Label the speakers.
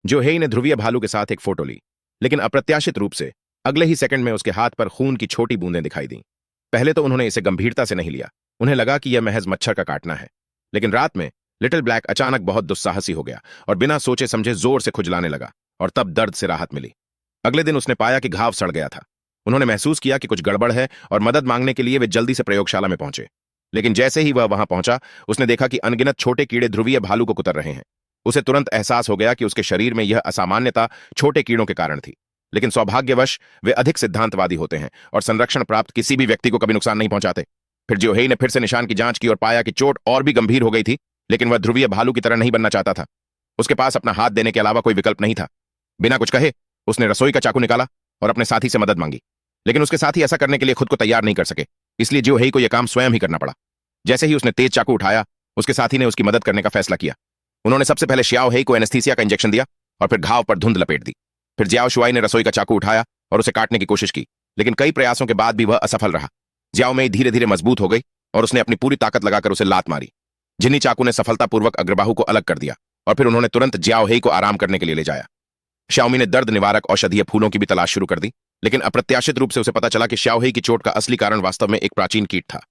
Speaker 1: जोहेई ने ध्रुवीय भालू के साथ एक फोटो ली, लेकिन अप्रत्याशित रूप से अगले ही सेकंड में उसके हाथ पर खून की छोटी बूंदें दिखाई दीं। पहले तो उन्होंने इसे गंभीरता से नहीं लिया, उन्हें लगा कि यह महज मच्छर का काटना है। लेकिन रात में लिटिल ब्लैक अचानक बहुत दुस्साहसी हो गया और बिना सोचे समझे जोर से खुजलाने लगा, और तब दर्द से राहत मिली। अगले दिन उसने पाया कि घाव सड़ गया था। उन्होंने महसूस किया कि कुछ गड़बड़ है और मदद मांगने के लिए वे जल्दी से प्रयोगशाला में पहुंचे। लेकिन जैसे ही वह वहां पहुंचा, उसने देखा कि अनगिनत छोटे कीड़े ध्रुवीय भालू को कुतर रहे हैं। उसे तुरंत एहसास हो गया कि उसके शरीर में यह असामान्यता छोटे कीड़ों के कारण थी। लेकिन सौभाग्यवश वे अधिक सिद्धांतवादी होते हैं और संरक्षण प्राप्त किसी भी व्यक्ति को कभी नुकसान नहीं पहुंचाते। फिर जोहेई ने फिर से निशान की जांच की और पाया कि चोट और भी गंभीर हो गई थी, लेकिन वह ध्रुवीय भालू की तरह नहीं बनना चाहता था। उसके पास अपना हाथ देने के अलावा कोई विकल्प नहीं था। बिना कुछ कहे उसने रसोई का चाकू निकाला और अपने साथी से मदद मांगी। लेकिन उसके साथी ऐसा करने के लिए खुद को तैयार नहीं कर सके, इसलिए जोहेई को यह काम स्वयं ही करना पड़ा। जैसे ही उसने तेज चाकू उठाया, उसके साथी ने उसकी मदद करने का फैसला किया। उन्होंने सबसे पहले श्याओ हेई को एनेस्थीसिया का इंजेक्शन दिया और फिर घाव पर धुंध लपेट दी। फिर जियाओ शुआई ने रसोई का चाकू उठाया और उसे काटने की कोशिश की, लेकिन कई प्रयासों के बाद भी वह असफल रहा। जियाओ मेई धीरे धीरे मजबूत हो गई और उसने अपनी पूरी ताकत लगाकर उसे लात मारी। जिन्नी चाकू ने सफलतापूर्वक अग्रबाहु को अलग कर दिया और फिर उन्होंने तुरंत जियाओ हेई को आराम करने के लिए ले जाया। श्याओमी ने दर्द निवारक औषधीय फूलों की भी तलाश शुरू कर दी, लेकिन अप्रत्याशित रूप से उसे पता चला कि श्याओ हेई की चोट का असली कारण वास्तव में एक प्राचीन कीट था।